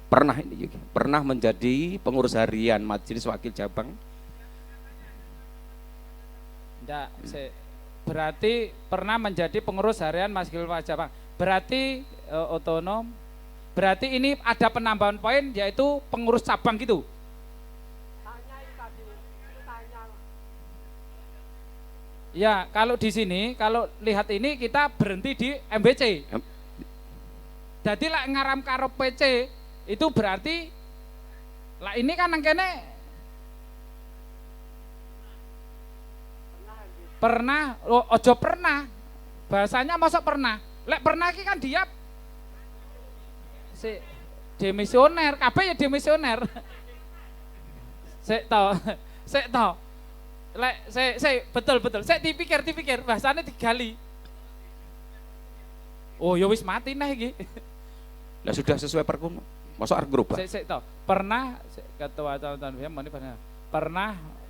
pernah menjadi pengurus harian Majelis Wakil Cabang? Enggak, berarti pernah menjadi pengurus harian Majelis Wakil Cabang. Berarti otonom. Berarti ini ada penambahan poin yaitu pengurus cabang gitu. Ya, kalau di sini, kalau lihat ini kita berhenti di MBC. Jadi lah ngaram karo PC itu berarti lah ini kan nangkene pernah, ojo pernah. Bahasanya masa pernah. Lek pernah ki kan dia si demisioner, kabeh ya demisioner. Sik to. Lek betul. Sik dipikir bahasane digali. Oh, ya wis mati nah iki. Lah sudah sesuai perkum. Masa arep berubah? Sik to. Pernah ketua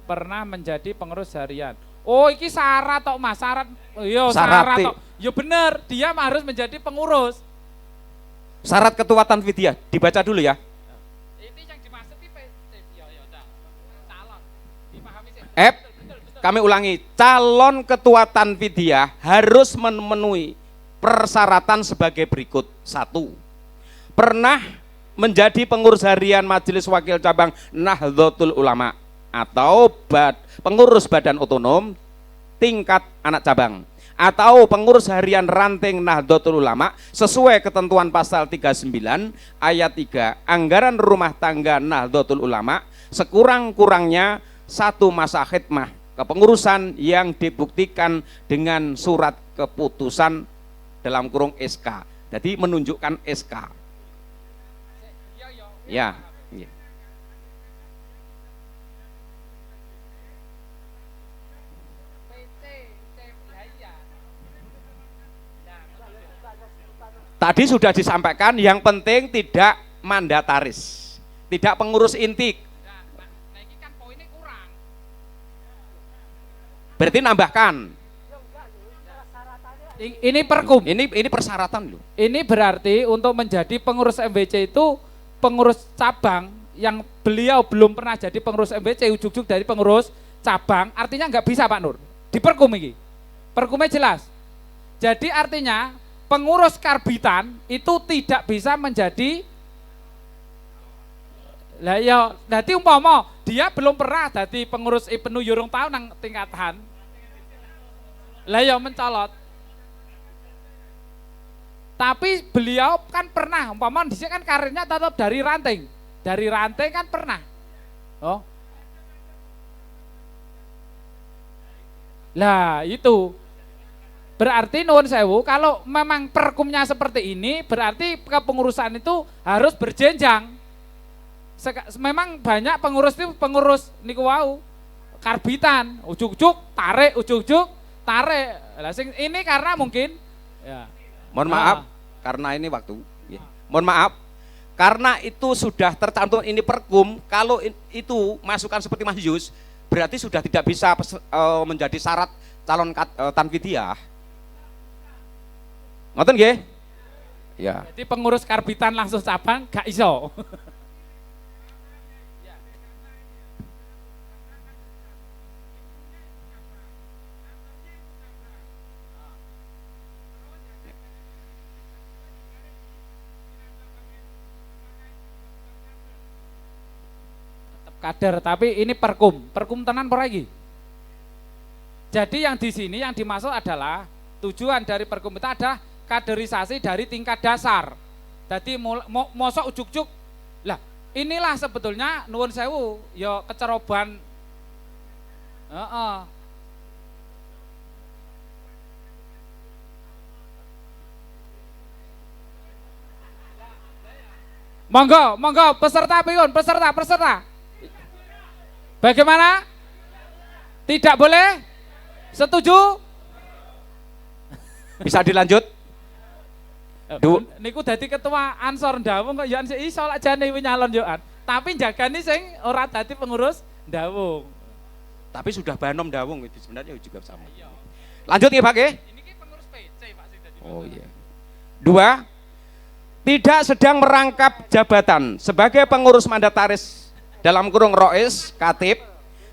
pernah menjadi pengurus harian. Oh, iki syarat tok Mas, syarat. Yo syarat tok. Yo bener, dia harus menjadi pengurus. Syarat ketua Tanfidiyah dibaca dulu ya. Ini yang dimaksud iki yo calon. Dipahami sih. Kami ulangi, calon ketua Tanfidiyah harus memenuhi persyaratan sebagai berikut. 1. Pernah menjadi pengurus harian Majelis Wakil Cabang Nahdlatul Ulama atau pengurus badan otonom tingkat anak cabang atau pengurus harian ranting Nahdlatul Ulama sesuai ketentuan pasal 39 ayat 3 anggaran rumah tangga Nahdlatul Ulama sekurang-kurangnya 1 masa khidmah kepengurusan yang dibuktikan dengan surat keputusan dalam kurung SK. Jadi menunjukkan SK. Ya. Tadi sudah disampaikan yang penting tidak mandataris, tidak pengurus inti. Berarti nambahkan. Ini perkum. Ini persyaratan loh. Ini berarti untuk menjadi pengurus MBC itu pengurus cabang yang beliau belum pernah jadi pengurus MBC, ujuk-ujuk dari pengurus cabang, artinya nggak bisa Pak Nur. Di perkum ini. Perkumnya jelas. Jadi artinya pengurus karbitan itu tidak bisa menjadi lah ya, dadi umpama dia belum pernah jadi pengurus Ibnu Yurung tahu nang tingkatan. Lah ya mencolot. Tapi beliau kan pernah, umpama di sini kan karirnya tetap dari ranting. Dari ranting kan pernah. Oh. Lah itu. Berarti nuwun sewu, kalau memang perkumnya seperti ini, berarti kepengurusan itu harus berjenjang. Memang banyak pengurus itu pengurus niku wau karbitan, ujuk-ujuk tarik, ujuk-ujuk tarik. Lah sing ini karena mungkin ya. Mohon maaf karena ini waktu. Ya. Mohon maaf karena itu sudah tercantum ini perkum. Kalau itu masukan seperti Mas Yus, berarti sudah tidak bisa menjadi syarat calon Tanfidiyah. Ngoten nggih? Ya. Jadi pengurus karbitan langsung cabang gak iso. Kader, tapi ini perkum tenan apa lagi? Jadi yang di sini yang dimaksud adalah tujuan dari perkum itu ada kaderisasi dari tingkat dasar. Jadi mosok ujuk-ujuk. Lah, inilah sebetulnya nuwun sewu ya kecerobohan. Monggo peserta piun, peserta. Bagaimana? Tidak boleh? Setuju? Bisa dilanjut? Niku dadi ketua Ansor Ndawung kok ya iso lak jane nyalon yoan. Tapi jagani sing ora dadi pengurus Ndawung. Tapi sudah Banom Ndawung itu sebenarnya juga sama. Lanjut ya Pak nggih? Ini ki pengurus PC Pak sing dadi. Oh iya. 2. tidak sedang merangkap jabatan sebagai pengurus mandataris dalam kurung rois, katib,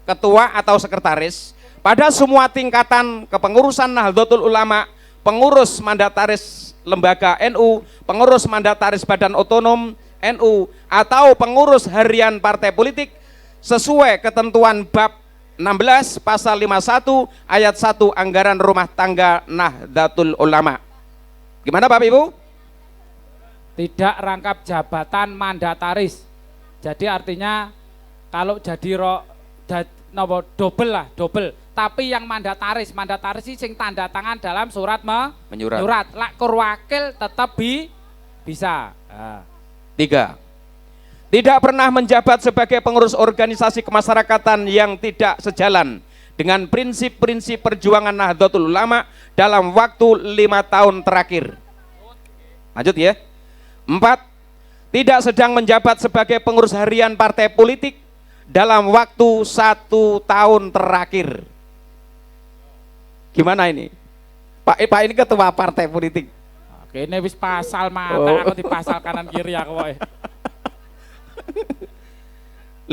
ketua atau sekretaris pada semua tingkatan kepengurusan Nahdlatul Ulama, pengurus mandataris lembaga NU, pengurus mandataris badan otonom NU, atau pengurus harian partai politik sesuai ketentuan bab 16 pasal 51 ayat 1 anggaran rumah tangga Nahdlatul Ulama. Gimana Bapak Ibu? Tidak rangkap jabatan mandataris. Jadi artinya kalau jadi double. Tapi yang mandataris sih sing tanda tangan dalam surat menyurat. Lak kur wakil tetap bisa. 3. Tidak pernah menjabat sebagai pengurus organisasi kemasyarakatan yang tidak sejalan dengan prinsip-prinsip perjuangan Nahdlatul Ulama dalam waktu 5 tahun terakhir. Lanjut ya. 4. Tidak sedang menjabat sebagai pengurus harian partai politik dalam waktu 1 tahun terakhir. Gimana ini? Pak ini ketua partai politik. Oke, ini wis pasal mata aku di pasal kanan kiri aku. 5.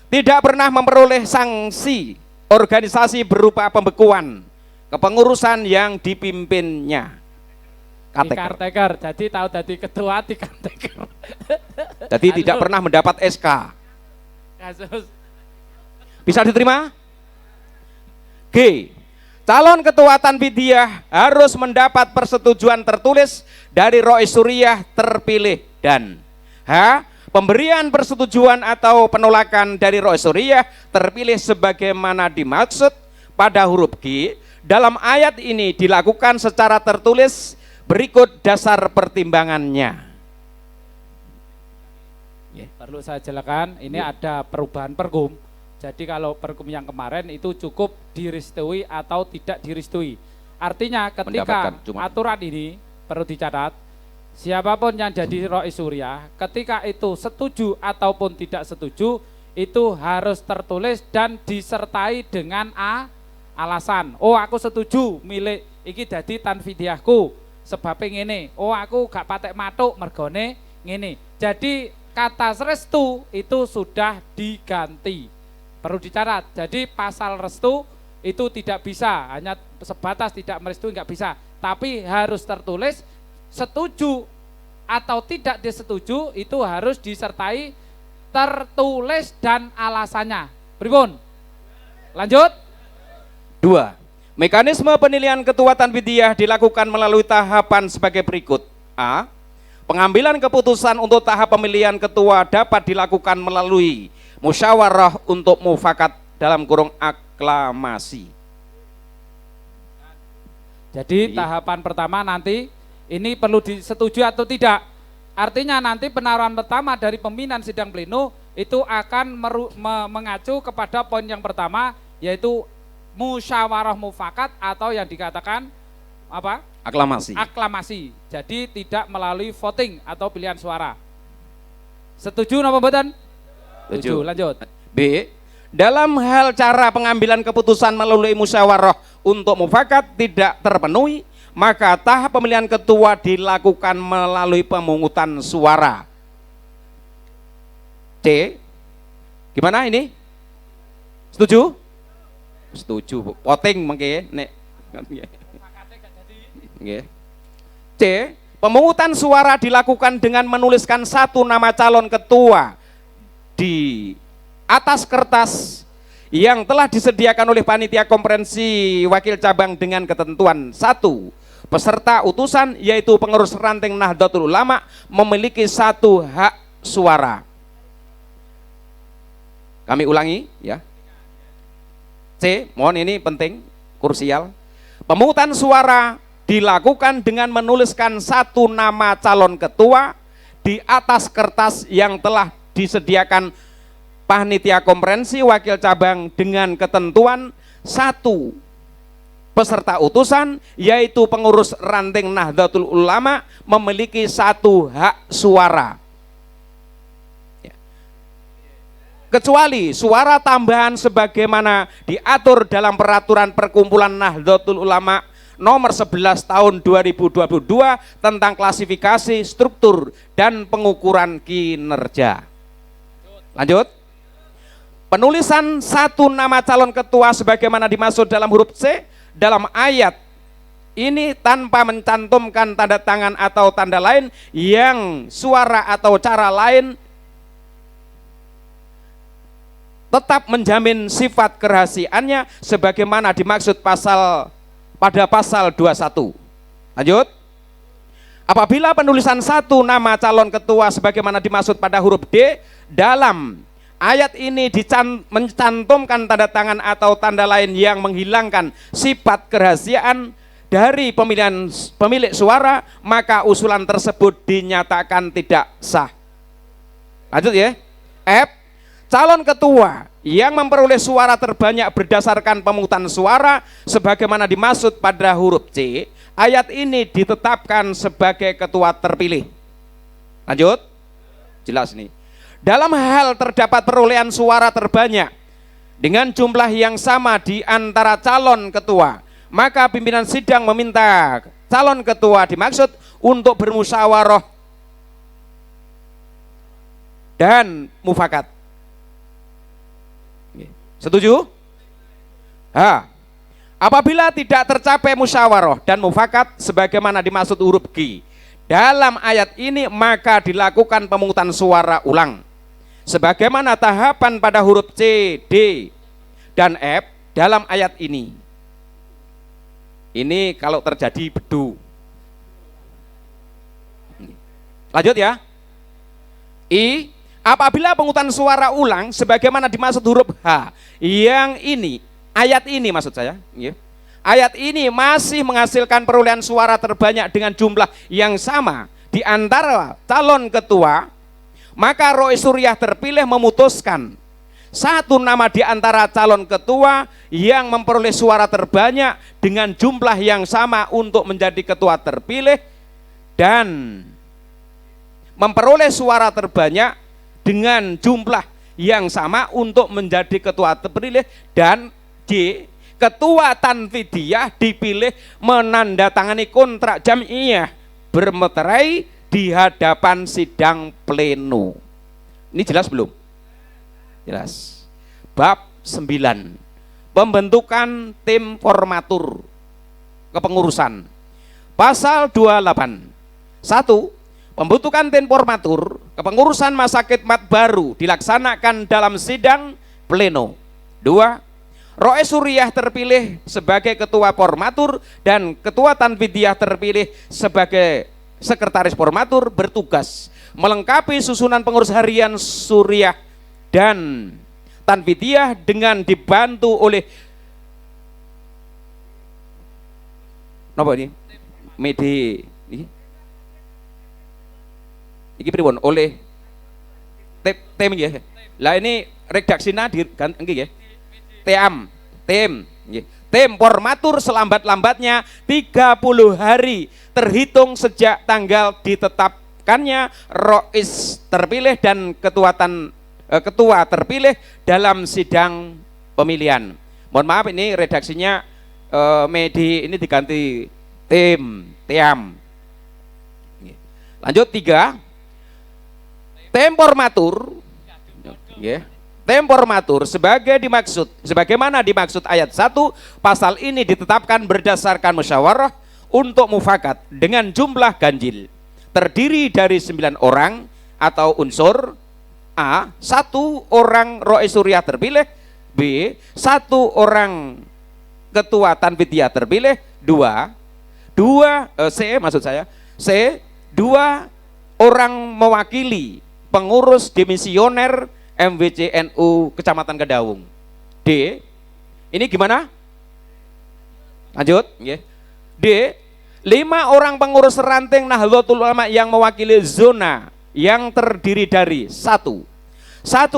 Tidak pernah memperoleh sanksi organisasi berupa pembekuan kepengurusan yang dipimpinnya. Karteker, jadi tahu tadi ketua di karteker. Jadi tidak pernah mendapat SK. Kasus. Bisa diterima? G. Calon ketua Tanfidiyah harus mendapat persetujuan tertulis dari Rois Suriah terpilih, dan H. Pemberian persetujuan atau penolakan dari Rois Suriah terpilih sebagaimana dimaksud pada huruf G dalam ayat ini dilakukan secara tertulis berikut dasar pertimbangannya. Perlu saya jelaskan, ini ada perubahan pergum. Jadi kalau pergum yang kemarin itu cukup direstui atau tidak direstui. Artinya ketika aturan ini perlu dicatat, siapapun yang jadi Rois Suriah ketika itu setuju ataupun tidak setuju itu harus tertulis dan disertai dengan alasan. Oh aku setuju milik iki dadi Tanfidiyahku sebabnya ngene. Oh aku gak patek matuk mergone ngene. Jadi kata restu itu sudah diganti. Perlu dicatat, jadi pasal restu itu tidak bisa, hanya sebatas tidak merestui nggak bisa, tapi harus tertulis setuju atau tidak disetuju itu harus disertai tertulis dan alasannya. Pripun? Lanjut. 2. Mekanisme penilaian ketua Tanfidiyah dilakukan melalui tahapan sebagai berikut. A. Pengambilan keputusan untuk tahap pemilihan ketua dapat dilakukan melalui musyawarah untuk mufakat dalam kurung aklamasi. Jadi tahapan pertama nanti ini perlu disetujui atau tidak. Artinya nanti penaruhan pertama dari pimpinan sidang pleno itu akan mengacu kepada poin yang pertama, yaitu musyawarah mufakat atau yang dikatakan apa? Aklamasi. Aklamasi. Jadi tidak melalui voting atau pilihan suara. Setuju napa mboten? Setuju. Lanjut. B. Dalam hal cara pengambilan keputusan melalui musyawarah untuk mufakat tidak terpenuhi, maka tahap pemilihan ketua dilakukan melalui pemungutan suara. C. Gimana ini? Setuju? Setuju. Voting mengke nek. C. Pemungutan suara dilakukan dengan menuliskan satu nama calon ketua di atas kertas yang telah disediakan oleh panitia konferensi wakil cabang dengan ketentuan 1. Peserta utusan yaitu pengurus ranting Nahdlatul Ulama memiliki 1 hak suara. Kami ulangi ya. C, mohon ini penting, krusial. Pemungutan suara dilakukan dengan menuliskan 1 nama calon ketua di atas kertas yang telah disediakan panitia konferensi wakil cabang dengan ketentuan 1. Peserta utusan yaitu pengurus ranting Nahdlatul Ulama memiliki 1 hak suara. Kecuali suara tambahan sebagaimana diatur dalam peraturan perkumpulan Nahdlatul Ulama nomor 11 tahun 2022 tentang klasifikasi, struktur, dan pengukuran kinerja. Lanjut. Penulisan satu nama calon ketua sebagaimana dimaksud dalam huruf C dalam ayat ini tanpa mencantumkan tanda tangan atau tanda lain yang suara atau cara lain tetap menjamin sifat kerahasiaannya sebagaimana dimaksud pada pasal 21. Lanjut. Apabila penulisan satu nama calon ketua sebagaimana dimaksud pada huruf D dalam ayat ini mencantumkan tanda tangan atau tanda lain yang menghilangkan sifat kerahasiaan dari pemilik suara, maka usulan tersebut dinyatakan tidak sah. Lanjut ya. F. Calon ketua yang memperoleh suara terbanyak berdasarkan pemungutan suara sebagaimana dimaksud pada huruf C, ayat ini ditetapkan sebagai ketua terpilih. Lanjut. Jelas nih. Dalam hal terdapat perolehan suara terbanyak dengan jumlah yang sama di antara calon ketua, maka pimpinan sidang meminta calon ketua dimaksud untuk bermusyawarah dan mufakat. Setuju? Apabila tidak tercapai musyawarah dan mufakat sebagaimana dimaksud huruf G dalam ayat ini, maka dilakukan pemungutan suara ulang sebagaimana tahapan pada huruf C, D, dan F dalam ayat ini. Ini kalau terjadi bedu. Lanjut ya. I. Apabila pemungutan suara ulang sebagaimana dimaksud huruf H yang ini, ayat ini maksud saya ya. Ayat ini masih menghasilkan perolehan suara terbanyak dengan jumlah yang sama di antara calon ketua, maka Rois Suriah terpilih memutuskan satu nama di antara calon ketua yang memperoleh suara terbanyak dengan jumlah yang sama untuk menjadi ketua terpilih dan memperoleh suara terbanyak dengan jumlah yang sama untuk menjadi ketua terpilih, dan D. Ketua tanfidiyah dipilih menandatangani kontrak jam'iyah bermeterai di hadapan sidang pleno. Ini jelas belum? Jelas. Bab 9. Pembentukan tim formatur kepengurusan. Pasal 28. 1. Pembentukan tim formatur kepengurusan masa khidmat baru dilaksanakan dalam sidang pleno. 2. Rois Suriah terpilih sebagai ketua formatur dan ketua tanfidiyah terpilih sebagai sekretaris formatur bertugas melengkapi susunan pengurus harian Suriah dan tanfidiyah dengan dibantu oleh apa ini? Medi iki pripun oleh tim nggih. Lah ini redaksina diganti nggih nggih. Tim nggih. Tim formatur selambat-lambatnya 30 hari terhitung sejak tanggal ditetapkannya Rois terpilih dan ketua terpilih dalam sidang pemilihan. Mohon maaf ini redaksinya Medi ini diganti tiam. Lanjut 3. Tim formatur ya. Tim formatur sebagaimana dimaksud ayat 1 pasal ini ditetapkan berdasarkan musyawarah untuk mufakat dengan jumlah ganjil terdiri dari 9 orang atau unsur. A. 1 orang Rois Suriah terpilih. B. 1 orang ketua tanfidiyah terpilih. C. 2 orang mewakili pengurus demisioner MWCNU Kecamatan Kedawung. D. Ini gimana? Lanjut ya. D. 5 orang pengurus ranting Nahdlatul Ulama yang mewakili zona yang terdiri dari 1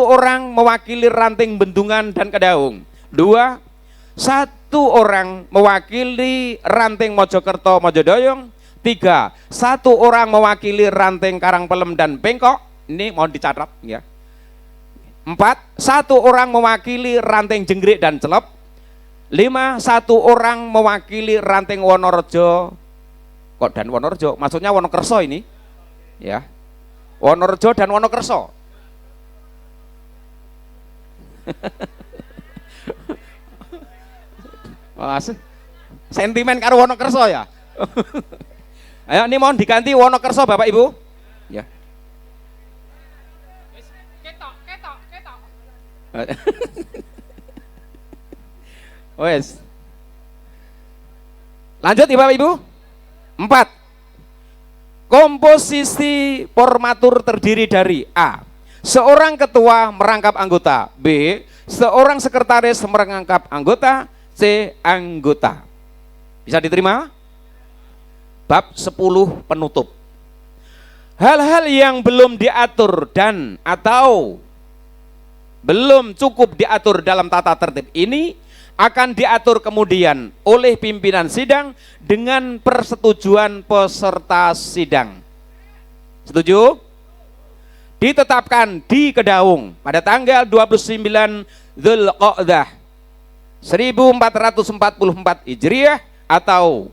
orang mewakili ranting Bendungan dan Kedawung. 2. 1 orang mewakili ranting Mojokerto Mojodoyong. 3. 1 orang mewakili ranting Karangpelem dan Bengkok. Ini mohon dicatat ya. 4. 1 orang mewakili ranting Jenggrik dan Celep. 5, 1 orang mewakili ranting Wonorejo. Kok dan Wonorejo? Maksudnya Wonokerso ini. Ya. Wonorejo dan Wonokerso. Mas, sentimen karo Wonokerso ya. Ayo ini mohon diganti Wonokerso Bapak Ibu. Ya. Ketok. Wes. Lanjut ya Bapak Ibu. 4. Komposisi formatur terdiri dari A. Seorang ketua merangkap anggota. B. Seorang sekretaris merangkap anggota. C. Anggota. Bisa diterima? Bab 10 penutup. Hal-hal yang belum diatur dan atau belum cukup diatur dalam tata tertib ini akan diatur kemudian oleh pimpinan sidang dengan persetujuan peserta sidang. Setuju? Ditetapkan di Kedaung pada tanggal 29 Dzulqa'dah 1444 Hijriah atau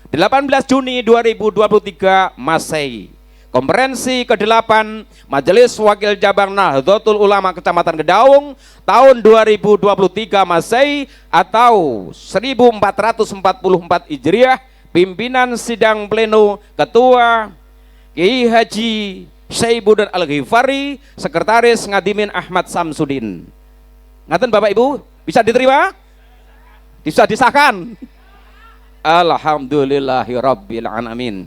18 Juni 2023 Masehi. Konferensi ke-8 Majelis Wakil Cabang Nahdlatul Ulama Kecamatan Kedaung tahun 2023 Masehi atau 1444 Hijriah. Pimpinan sidang pleno Ketua Kiai Haji Syaibuddin Al-Ghifari, Sekretaris Ngadimin Ahmad Samsudin. Ngaten Bapak Ibu, bisa diterima? Bisa disahkan? Alhamdulillahirabbil alamin.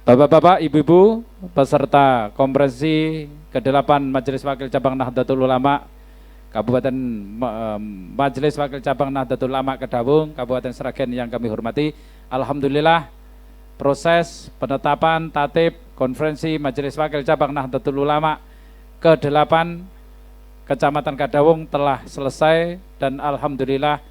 Bapak-bapak, ibu-ibu, peserta konferensi ke-8 Majelis Wakil Cabang Nahdlatul Ulama Kabupaten Majelis Wakil Cabang Nahdlatul Ulama Kedaung, Kabupaten Sragen yang kami hormati. Alhamdulillah, proses penetapan tatib konferensi Majelis Wakil Cabang Nahdlatul Ulama ke-8 Kecamatan Kedaung telah selesai dan alhamdulillah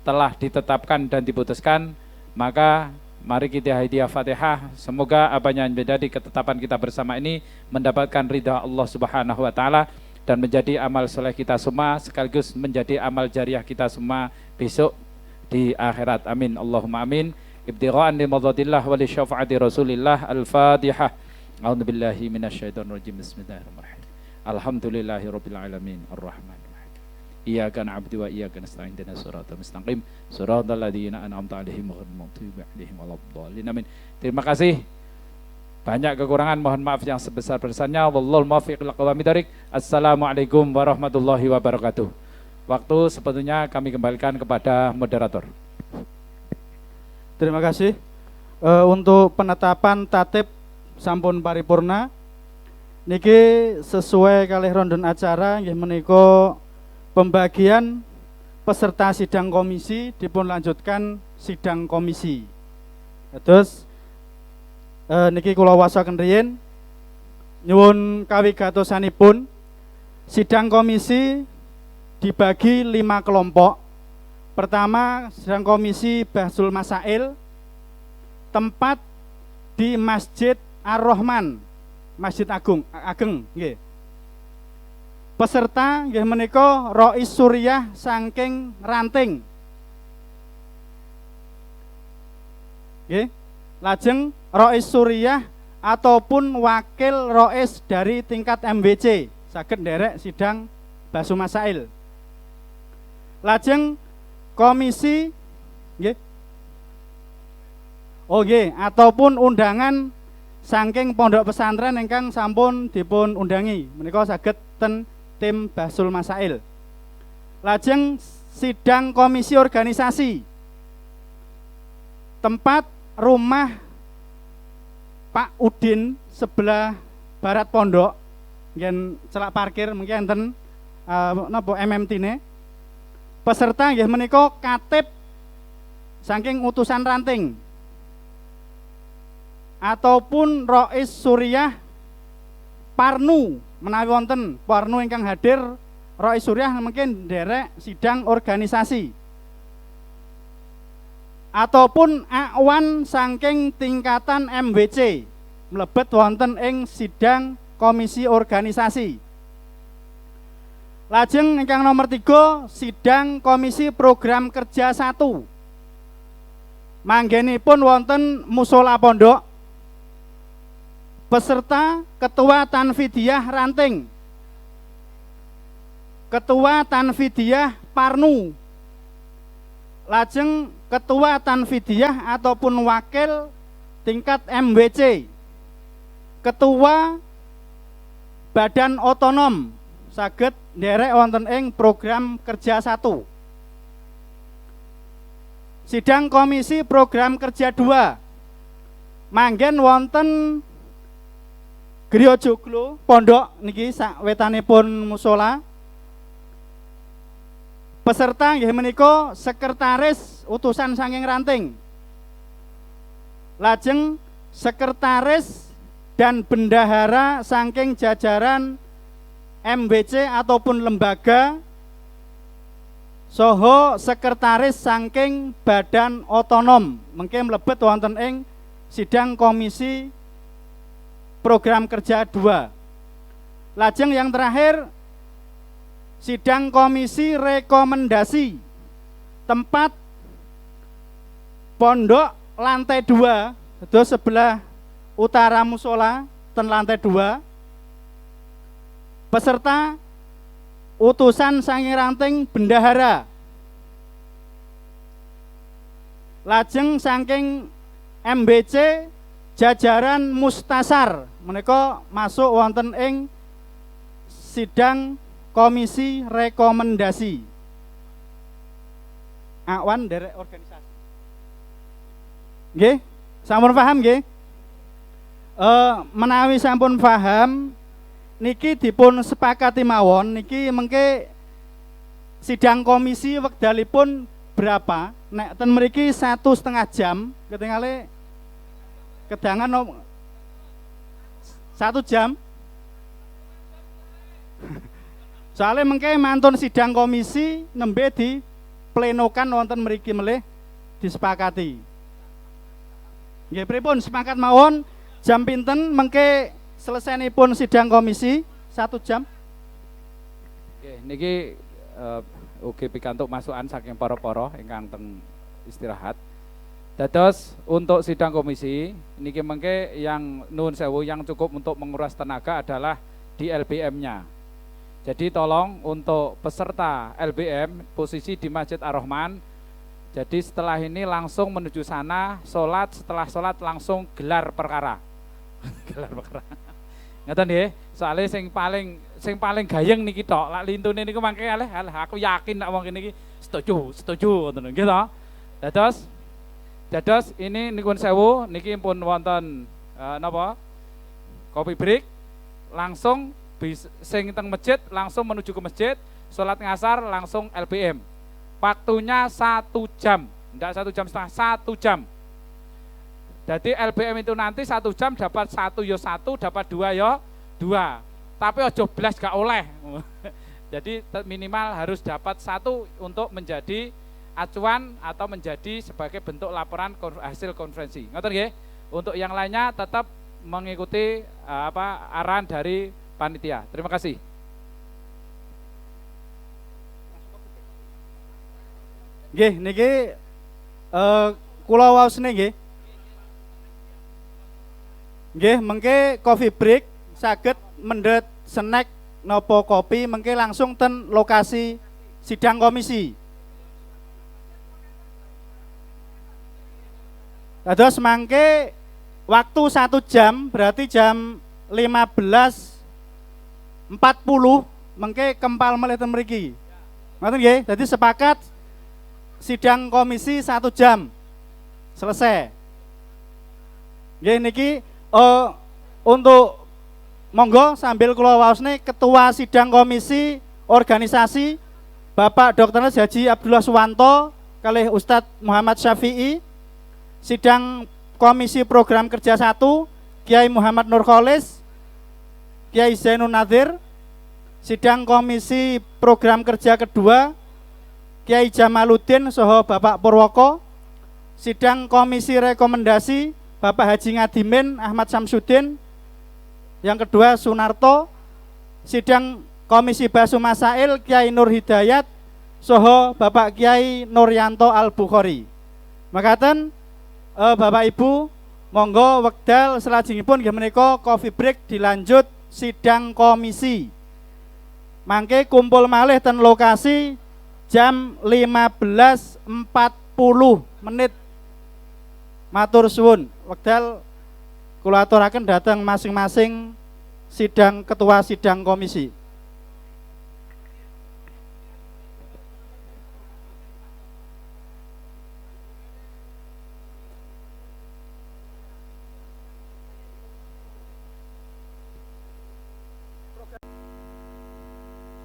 telah ditetapkan dan diputuskan. Maka mari kita hadiah Fatihah, semoga apa yang menjadi ketetapan kita bersama ini mendapatkan ridha Allah Subhanahu wa taala dan menjadi amal soleh kita semua sekaligus menjadi amal jariah kita semua besok di akhirat. Amin Allahumma amin. Ibtigha'an li mardhatillah wa li syafaati Rasulillah. Al-Fatihah. A'udzubillahi minasyaitonir rajim. Bismillahirrahmanirrahim. Alhamdulillahirabbil alamin. Arrahmanir Iyyaka na'budu wa iyyaka nasta'in ihdinas siratal mustaqim siratal ladzina an'amta 'alaihim ghairil maghdubi 'alaihim waladdallin. Amin. Terima kasih. Banyak kekurangan, mohon maaf yang sebesar-besarnya. Wallahul muwaffiq ila aqwamit thoriq. Assalamualaikum warahmatullahi wabarakatuh. Waktu sepenuhnya kami kembalikan kepada moderator. Terima kasih. Untuk penetapan tatib sampun paripurna niki sesuai kalih rondon acara nggih menika pembagian peserta sidang komisi dipun lanjutkan sidang komisi. Terus niki kula wasaken riyin nyuwun kawigatosanipun sidang komisi dibagi 5 kelompok. Pertama, sidang komisi Bahsul Masail, tempat di Masjid Ar-Rahman, Masjid Ageng nggih. Peserta nggih menika Rois Suriah saking Ranting. Nggih. Lajeng Rois Suriah ataupun wakil Rois dari tingkat MWC saged nderek sidang Basu Masail. Lajeng komisi nggih. Oh nggih, ataupun undangan saking pondok pesantren ingkang sampun dipun undangi menika saged ten tim Basul Masail. Lajeng sidang komisi organisasi. Tempat rumah Pak Udin sebelah barat pondok, ngen celak parkir mungkin enten napa MMT-ne. Peserta nggih menika katib saking utusan Ranting. Ataupun Rois Suriah Parnu menawi wonten Parnu ingkang hadir Rois Suriah mungkin derek sidang organisasi. Ataupun Akwan saking tingkatan MWC mlebet wonten ing sidang komisi organisasi. Lajeng ingkang nomor 3 sidang komisi program kerja 1. Manggenipun wonten musola pondok. Peserta Ketua Tanfidiyah Ranting, Ketua Tanfidiyah Parnu, lajeng Ketua Tanfidiyah ataupun wakil tingkat MWC, Ketua Badan Otonom saged nderek wonten ing program kerja 1. Sidang komisi program kerja 2. Manggen wonten griya joglo pondok niki sak wetanipun musola. Peserta nggih menika sekretaris utusan saking Ranting. Lajeng sekretaris dan bendahara saking jajaran MWC ataupun lembaga soho sekretaris saking badan otonom mengke mlebet wonten ing sidang komisi program kerja 2. Lajeng yang terakhir sidang komisi rekomendasi tempat pondok lantai 2 itu sebelah utara musola ten lantai 2. Peserta utusan saking Ranting bendahara. Lajeng saking MBC jajaran mustasar menika masuk wonten ing sidang komisi rekomendasi. Akwan derek organisasi. Nggih, sampun paham nggih? Menawi sampun paham niki dipun sepakati mawon niki mengke sidang komisi wekdalipun berapa? Nek ten mriki 1,5 jam, ketingale kedangan 1 jam. Soalnya mengke mantun sidang komisi nembe di plenokan wonten mriki melih disepakati. Nggih pripun sepakat mawon jam pinten mengke selesaiipun sidang komisi 1 jam. Oke, niki ugi pikantuk masukan saking para-para ingkang teng istirahat. Dados untuk sidang komisi niki mengke yang nuwun sewu yang cukup untuk menguras tenaga adalah di LBM-nya. Jadi tolong untuk peserta LBM posisi di Masjid Ar-Rahman. Jadi setelah ini langsung menuju sana, sholat, setelah sholat langsung gelar perkara. Gelar perkara. Ngaten nggih, soalnya sing paling gayeng niki tok. Lak lintune niku mangke aku yakin nek wong kene iki setuju ngoten nggih to. Dados ini nuwun sewu niki pun wonten napa? Kopi break langsung sing teng masjid langsung menuju ke masjid, salat ngasar langsung LBM. Waktunya 1 jam, enggak 1 jam setengah, 1 jam. Jadi LBM itu nanti 1 jam dapat 1 ya 1, dapat 2 ya 2. Tapi ojo blas gak oleh. Jadi minimal harus dapat 1 untuk menjadi acuan atau menjadi sebagai bentuk laporan hasil konferensi. Ngoten nggih? Untuk yang lainnya tetap mengikuti arahan dari panitia. Terima kasih. Nggih niki kula waosne nggih. Nggih mengke coffee break saged mendhet snack nopo kopi mengke langsung ten lokasi sidang komisi. Dados mangke waktu 1 jam berarti jam 15.40 mengke kempal melih ten mriki. Ngoten nggih. Dadi sepakat sidang komisi 1 jam selesai. Nggih niki untuk monggo sambil kula waosne ketua sidang komisi organisasi Bapak Dr. Haji Abdullah Suwanto kalih Ustadz Muhammad Syafi'i, sidang komisi program kerja 1 Kiai Muhammad Nurkholis, Kiai Zainun Nadir, sidang komisi program kerja kedua Kiai Jamaluddin soho Bapak Purwoko, sidang komisi rekomendasi Bapak Haji Ngadimin Ahmad Samsudin, yang kedua Sunarto, sidang komisi Basu Masail Kiai Nur Hidayat soho Bapak Kiai Nuryanto Al-Bukhari. Makaten Bapak Ibu monggo wekdal selajengipun nggih menika coffee break dilanjut sidang komisi. Mangke kumpul malih ten lokasi jam 15.40 menit. Matur suwun, wekdal kula aturaken dhateng masing-masing sidang ketua sidang komisi.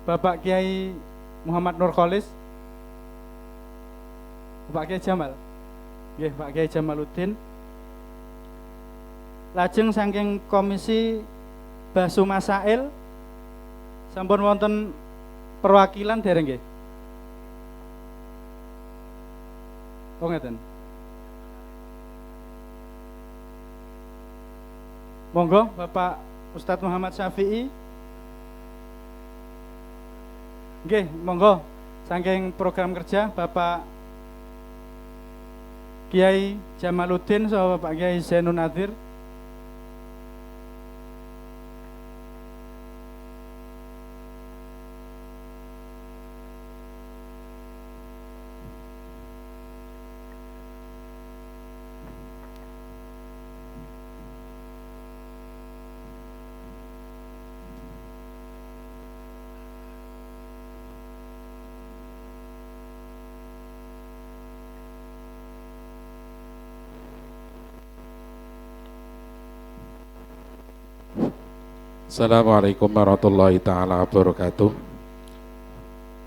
Bapak Kiai Muhammad Nurkholis, Bapak Kiai Jamal, nggih Pak Kiai Jamaluddin. Lajeng saking komisi Basu Masail sampun wonten perwakilan dereng nggih? Oh ngeten. Monggo Bapak Ustadz Muhammad Syafi'i. Nggih, monggo saking program kerja Bapak Kiai Jamaluddin saha Bapak Kiai Zainun Nadir. Assalamualaikum warahmatullahi ta'ala wabarakatuh.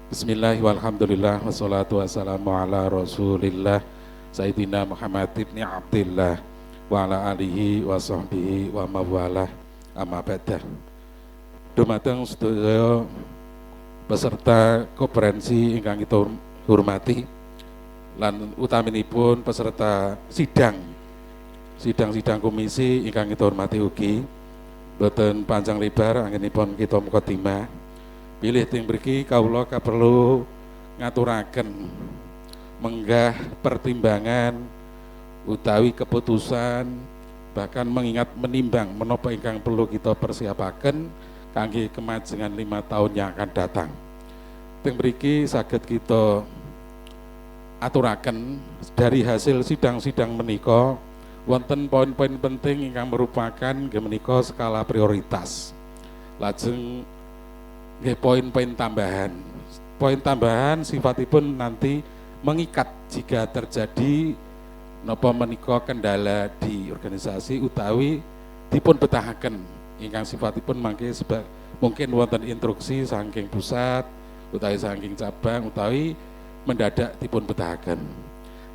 Bismillah walhamdulillah wassalatu wassalamu ala rasulillah Sayyidina Muhammad ibn Abdillah wa ala alihi wa sahbihi wa mawalah amma ba'dah. Dumateng sedaya peserta konferensi ingkang kita hormati lan utaminipun peserta sidang komisi ingkang kita hormati ugi. Boten panjang lebar anggenipun kita mukadimah. Pilih ting mriki kawula kaperlu ngaturaken menggah pertimbangan utawi keputusan bahkan mengingat menimbang menapa ingkang perlu kita persiapaken kangge kemajengan 5 tahun yang akan datang. Ting mriki saged kita aturaken dari hasil sidang-sidang menika wonten poin-poin penting ingkang merupakan nggih menika skala prioritas. Lajeng nggih poin-poin tambahan. Poin tambahan sifatipun nanti mengikat jika terjadi napa menika kendala di organisasi utawi dipun betahaken ingkang sifatipun mangke mungkin wonten instruksi saking pusat utawi saking cabang utawi mendadak dipun betahaken.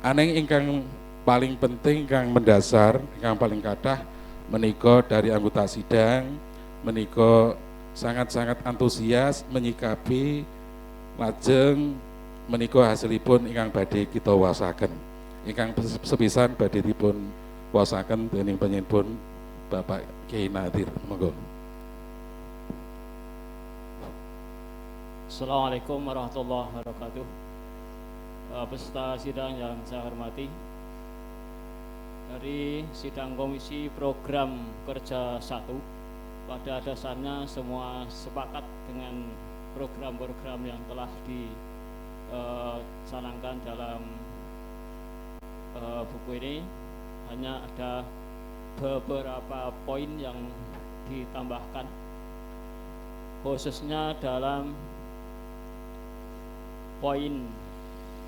Aneng ingkang paling penting kang mendasar yang paling kathah menika dari anggota sidang menika sangat-sangat antusias menyikapi lajeng menika hasilipun ingkang badhe kita wasaken ingkang sepisan badhe dipun wasaken dening panjenengan Bapak Kiai Nadir. Monggo. Assalamualaikum warahmatullahi wabarakatuh. peserta sidang yang saya hormati, dari sidang Komisi Program Kerja 1, pada dasarnya semua sepakat dengan program-program yang telah dicanangkan dalam buku ini. Hanya ada beberapa poin yang ditambahkan, khususnya dalam poin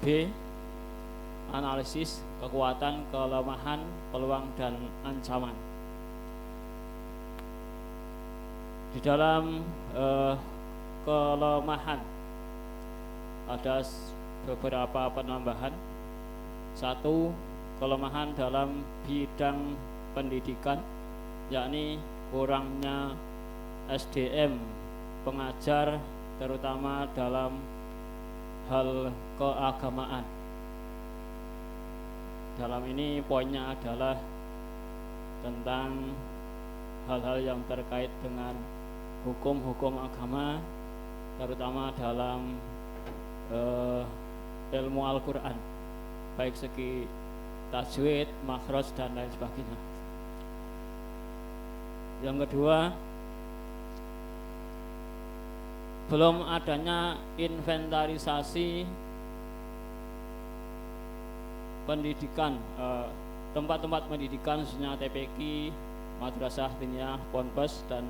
B, analisis kekuatan, kelemahan, peluang, dan ancaman. Di dalam kelemahan ada beberapa penambahan. Satu, kelemahan dalam bidang pendidikan, yakni kurangnya SDM pengajar, terutama dalam hal keagamaan. Dalam ini poinnya adalah tentang hal-hal yang terkait dengan hukum-hukum agama, terutama dalam ilmu Al-Quran, baik segi tajwid, makhraj, dan lain sebagainya. Yang kedua, belum adanya inventarisasi pendidikan, tempat-tempat pendidikan khususnya TPQ, madrasah diniyah, ponpes, dan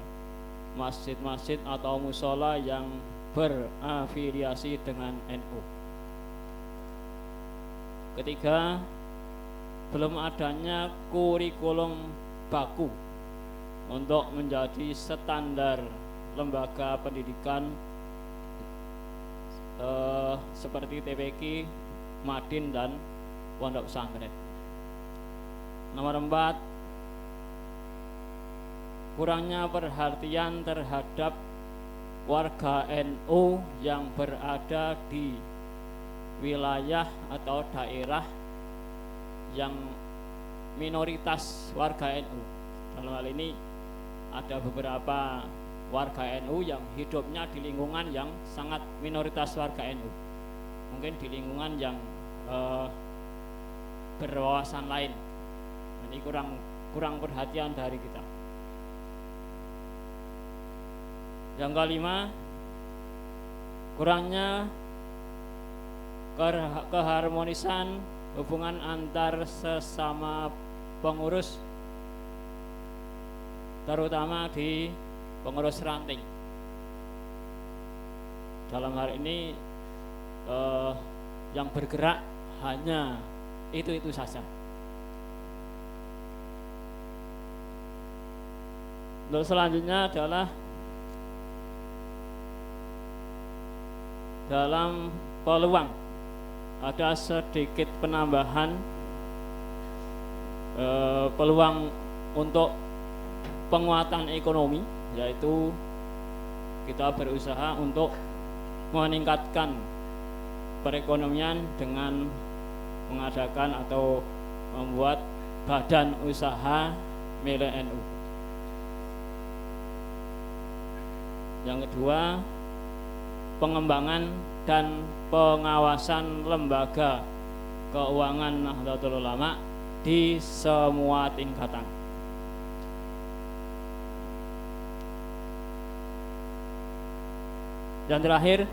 masjid-masjid atau musola yang berafiliasi dengan NU. Ketiga, belum adanya kurikulum baku untuk menjadi standar lembaga pendidikan seperti TPQ, Madin, dan pondok pesantren. Nomor 4, kurangnya perhatian terhadap warga NU yang berada di wilayah atau daerah yang minoritas warga NU. Dalam hal ini ada beberapa warga NU yang hidupnya di lingkungan yang sangat minoritas warga NU, mungkin di lingkungan yang berwawasan lain. Ini kurang perhatian dari kita. Yang kelima, kurangnya keharmonisan hubungan antar sesama pengurus, terutama di pengurus ranting. Dalam hal ini yang bergerak hanya itu saja. Untuk selanjutnya adalah dalam peluang, ada sedikit penambahan peluang untuk penguatan ekonomi, yaitu kita berusaha untuk meningkatkan perekonomian dengan mengadakan atau membuat badan usaha milik NU. Yang kedua, pengembangan dan pengawasan lembaga keuangan Nahdlatul Ulama di semua tingkatan. Dan terakhir,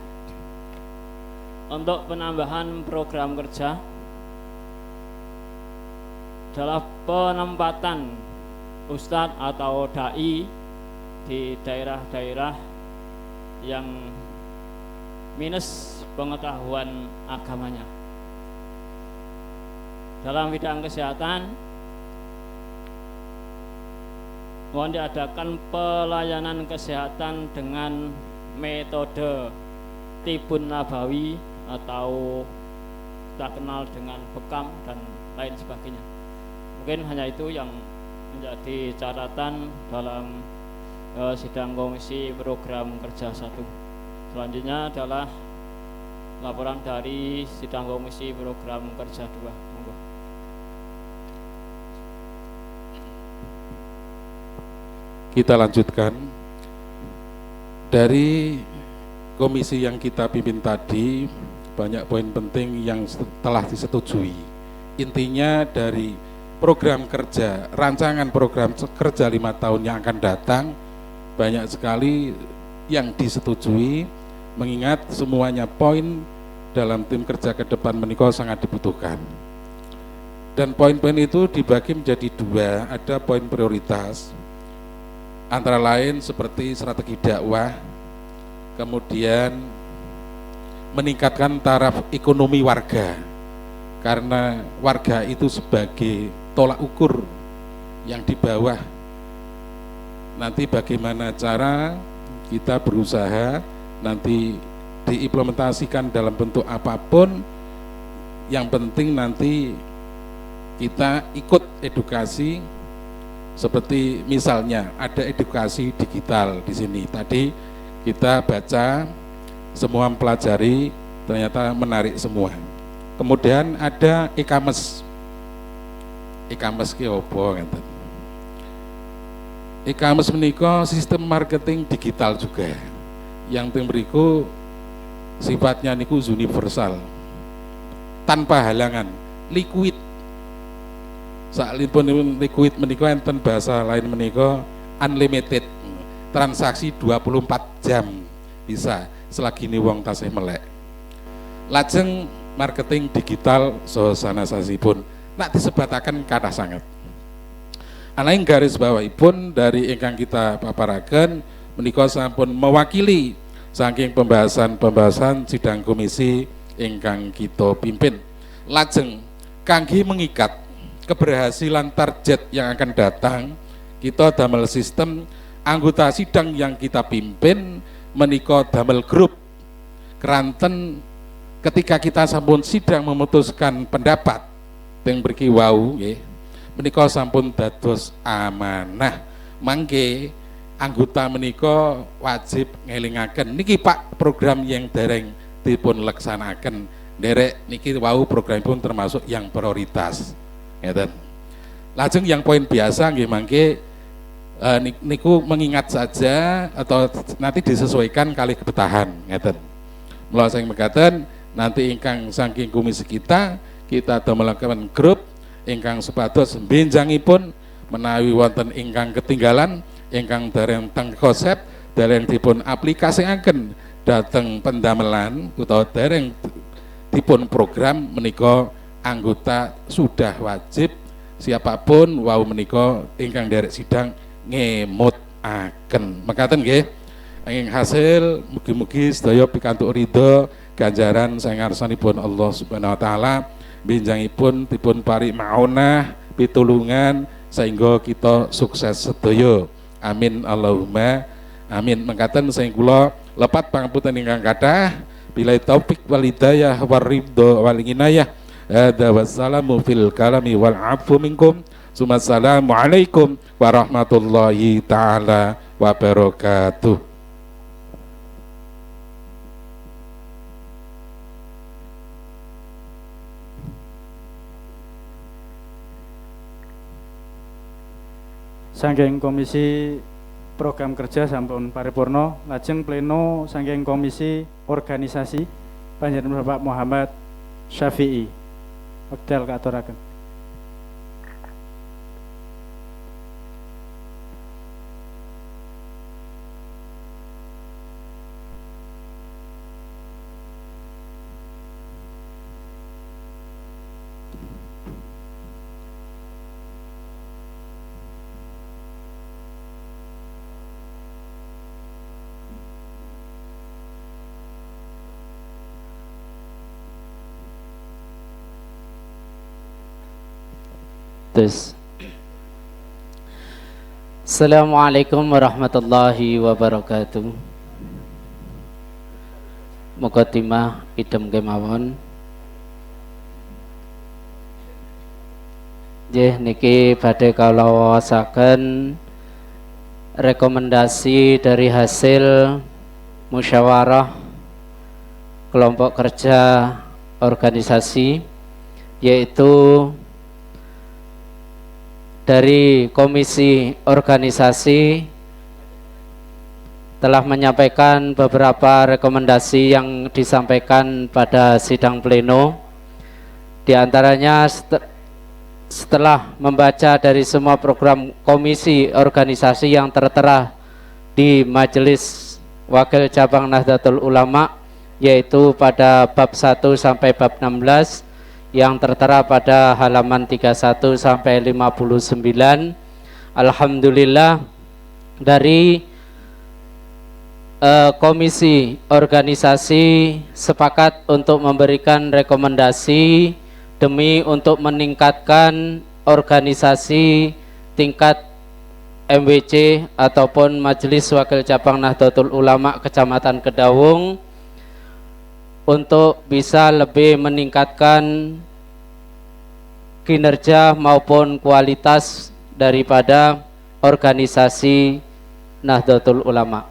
untuk penambahan program kerja adalah penempatan ustadz atau dai di daerah-daerah yang minus pengetahuan agamanya. Dalam bidang kesehatan, mohon diadakan pelayanan kesehatan dengan metode tibun nabawi atau kita kenal dengan bekam dan lain sebagainya. Mungkin hanya itu yang menjadi catatan dalam sidang Komisi Program Kerja 1. Selanjutnya adalah laporan dari sidang Komisi Program Kerja 2. Monggo. Kita lanjutkan dari komisi yang kita pimpin tadi, banyak poin penting yang telah disetujui. Intinya dari program kerja, rancangan program kerja 5 tahun yang akan datang, banyak sekali yang disetujui, mengingat semuanya poin dalam tim kerja ke depan menika sangat dibutuhkan. Dan poin-poin itu dibagi menjadi 2, ada poin prioritas, antara lain seperti strategi dakwah, kemudian meningkatkan taraf ekonomi warga, karena warga itu sebagai tolak ukur yang di bawah. Nanti bagaimana cara kita berusaha nanti diimplementasikan dalam bentuk apapun, yang penting nanti kita ikut edukasi. Seperti misalnya ada edukasi digital di sini. Tadi kita baca, semua mempelajari, ternyata menarik semua. Kemudian ada e-commerce. E-commerce ki opo ngeten. E-commerce menika sistem marketing digital juga. Yang tim mriku sifatnya niku universal. Tanpa halangan, liquid. Saklipun liquid menika enten bahasa lain menika unlimited. Transaksi 24 jam bisa selagi ini wong tasih melek. Lajeng marketing digital sanesipun nak disebataken kathah sanget. Anaing garis bawahipun dari ingkang kita paparaken menika sampun mewakili saking pembahasan sidang komisi ingkang kita pimpin. Lajeng kangge mengikat keberhasilan target yang akan datang, kita damel sistem anggota sidang yang kita pimpin menika damel grup keranten. Ketika kita sampun sidang memutuskan pendapat teng mriki wau nggih menika sampun dados amanah, mangke anggota menika wajib ngelingaken niki Pak program yang dereng dipun laksanaken, derek niki wau programipun termasuk yang prioritas ngeten. Lajeng yang poin biasa nggih mangke niku mengingat saja atau nanti disesuaikan kali kebetahan ngeten. Mula sing mekaten nanti ingkang saking komisi kita melakukan grup ingkang supados benjangipun menawi wonten ingkang ketinggalan ingkang dereng teng konsep dereng dipun aplikasikaken dhateng pendamelan utawa dereng dipun program menika anggota sudah wajib siapapun wau menika ingkang derek sidang ngemutaken. Mekaten nggih. Ing hasil mugi-mugi sedaya pikantuk ridho ganjaran sang ngarsanipun Allah Subhanahu wa taala, benjangipun dipun paring maunah pitulungan sehingga kita sukses sedaya. Amin Allahumma amin. Mekaten sing kula lepat pangapunten ingkang kathah, billahi taufik wal hidayah war ridho wal inayah. Hadza wassalamu fil kalami wal afu minkum. Assalamu alaikum warahmatullahi taala wabarakatuh. Saking komisi program kerja sampun paripurna, lajeng pleno saking komisi organisasi panjenengan Bapak Muhammad Syafi'i. Wekdal katuraken. Assalamualaikum warahmatullahi wabarakatuh. Mukaddimah idem kemawon. Nggih niki badhe kula waosaken rekomendasi dari hasil musyawarah kelompok kerja organisasi, yaitu dari komisi organisasi telah menyampaikan beberapa rekomendasi yang disampaikan pada sidang pleno. Di antaranya setelah membaca dari semua program komisi organisasi yang tertera di Majelis Wakil Cabang Nahdlatul Ulama, yaitu pada bab 1 sampai bab 16 yang tertera pada halaman 31 sampai 59. Alhamdulillah dari komisi organisasi sepakat untuk memberikan rekomendasi demi untuk meningkatkan organisasi tingkat MWC ataupun Majelis Wakil Cabang Nahdlatul Ulama Kecamatan Kedawung untuk bisa lebih meningkatkan kinerja maupun kualitas daripada organisasi Nahdlatul Ulama,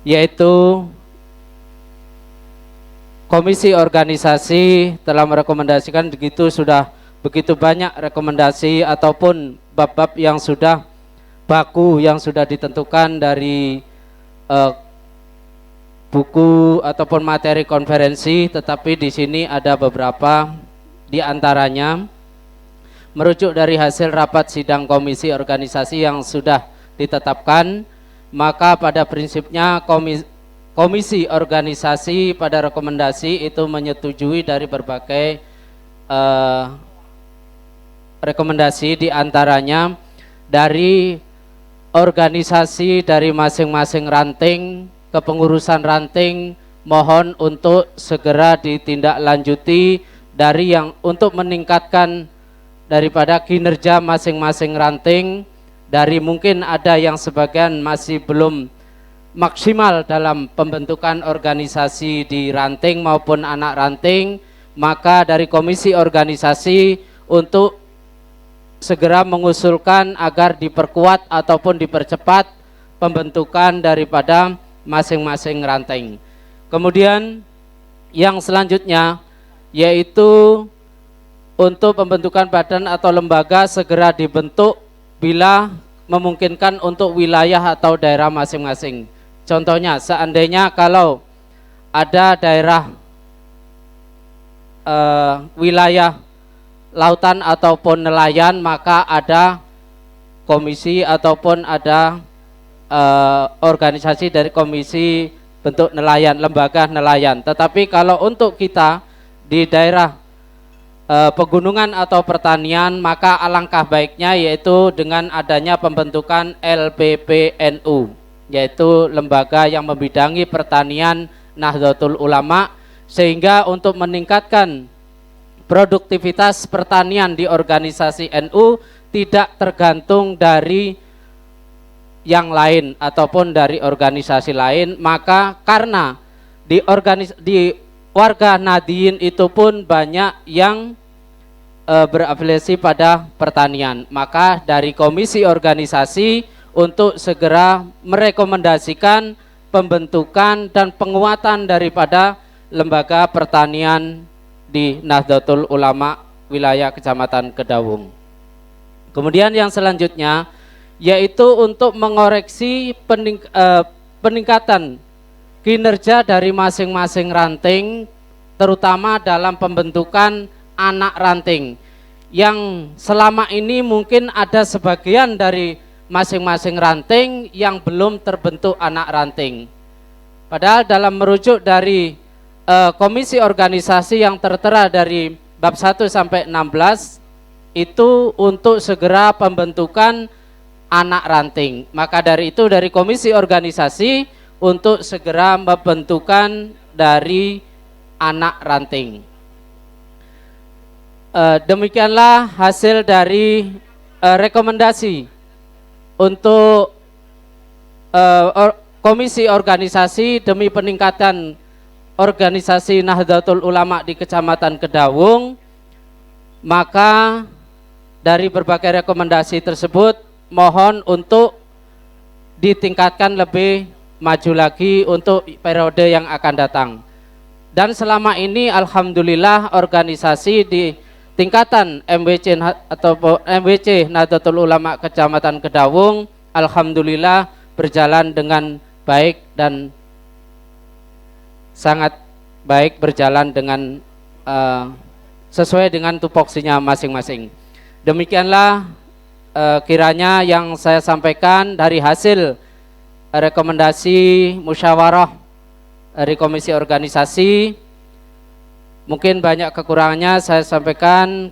yaitu komisi organisasi telah merekomendasikan sudah begitu banyak rekomendasi ataupun bab-bab yang sudah baku yang sudah ditentukan dari buku ataupun materi konferensi, tetapi di sini ada beberapa di antaranya merujuk dari hasil rapat sidang komisi organisasi yang sudah ditetapkan. Maka pada prinsipnya komisi organisasi pada rekomendasi itu menyetujui dari berbagai rekomendasi, di antaranya dari organisasi dari masing-masing ranting, kepengurusan ranting mohon untuk segera ditindaklanjuti dari yang untuk meningkatkan daripada kinerja masing-masing ranting. Dari mungkin ada yang sebagian masih belum maksimal dalam pembentukan organisasi di ranting maupun anak ranting, maka dari komisi organisasi untuk segera mengusulkan agar diperkuat ataupun dipercepat pembentukan daripada masing-masing ranting. Kemudian yang selanjutnya yaitu untuk pembentukan badan atau lembaga segera dibentuk bila memungkinkan untuk wilayah atau daerah masing-masing. Contohnya seandainya kalau ada daerah wilayah lautan ataupun nelayan, maka ada komisi ataupun ada organisasi dari komisi bentuk nelayan, lembaga nelayan. Tetapi kalau untuk kita di daerah pegunungan atau pertanian, maka alangkah baiknya yaitu dengan adanya pembentukan LPPNU, yaitu lembaga yang membidangi pertanian Nahdlatul Ulama, sehingga untuk meningkatkan produktivitas pertanian di organisasi NU tidak tergantung dari yang lain ataupun dari organisasi lain. Maka karena di warga Nahdiyin itu pun banyak yang berafiliasi pada pertanian, maka dari komisi organisasi untuk segera merekomendasikan pembentukan dan penguatan daripada lembaga pertanian di Nahdlatul Ulama wilayah Kecamatan Kedawung. Kemudian yang selanjutnya yaitu untuk mengoreksi peningkatan kinerja dari masing-masing ranting, terutama dalam pembentukan anak ranting, yang selama ini mungkin ada sebagian dari masing-masing ranting yang belum terbentuk anak ranting. Padahal dalam merujuk dari komisi organisasi yang tertera dari bab 1 sampai 16 itu untuk segera pembentukan anak ranting. Maka dari itu dari komisi organisasi untuk segera pembentukan dari anak ranting. Demikianlah hasil dari rekomendasi untuk komisi organisasi demi peningkatan organisasi Nahdlatul Ulama di Kecamatan Kedawung. Maka dari berbagai rekomendasi tersebut mohon untuk ditingkatkan lebih maju lagi untuk periode yang akan datang. Dan selama ini alhamdulillah organisasi di tingkatan MWC atau MWC Nahdlatul Ulama Kecamatan Kedawung alhamdulillah berjalan dengan baik dan sangat baik, berjalan dengan sesuai dengan tupoksinya masing-masing. Demikianlah kiranya yang saya sampaikan dari hasil rekomendasi musyawarah dari komisi organisasi. Mungkin banyak kekurangannya saya sampaikan,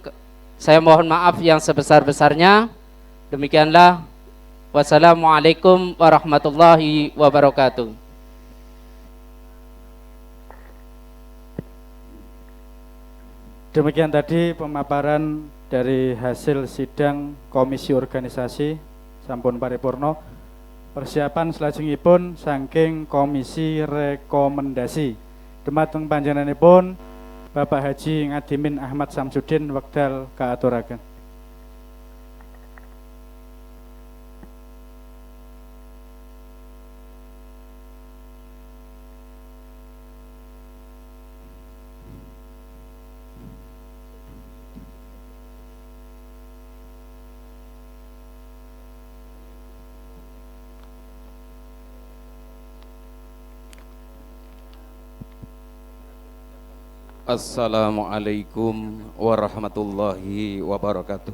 saya mohon maaf yang sebesar-besarnya. Demikianlah, wassalamualaikum warahmatullahi wabarakatuh. Demikian tadi pemaparan dari hasil sidang komisi organisasi sampun paripurna. Persiapan selajengipun saking komisi rekomendasi. Dumateng panjenenganipun Bapak Haji Ngadimin Ahmad Samsudin wekdal kaaturaken. Assalamualaikum warahmatullahi wabarakatuh.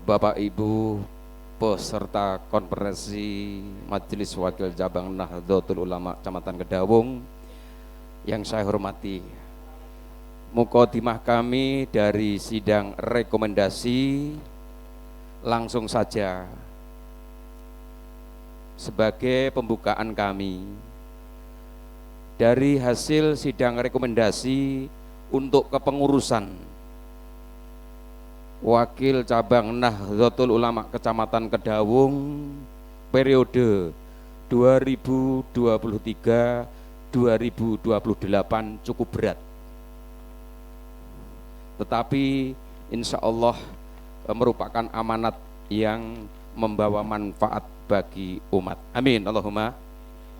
Bapak Ibu peserta konferensi Majelis Wakil Cabang Nahdlatul Ulama Kecamatan Kedawung yang saya hormati, mukadimah kami dari sidang rekomendasi langsung saja sebagai pembukaan kami. Dari hasil sidang rekomendasi untuk kepengurusan Wakil Cabang Nahdlatul Ulama Kecamatan Kedawung periode 2023-2028 cukup berat, tetapi insya Allah merupakan amanat yang membawa manfaat bagi umat. Amin, Allahumma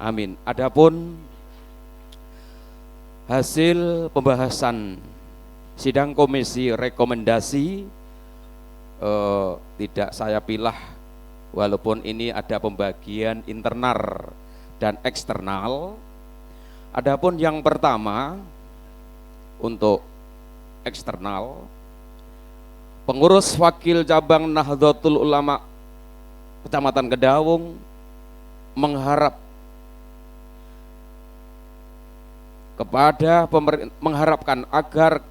amin. Adapun hasil pembahasan sidang komisi rekomendasi tidak saya pilah, walaupun ini ada pembagian internal dan eksternal. Adapun yang pertama untuk eksternal, pengurus Wakil Cabang Nahdlatul Ulama Kecamatan Kedawung mengharapkan agar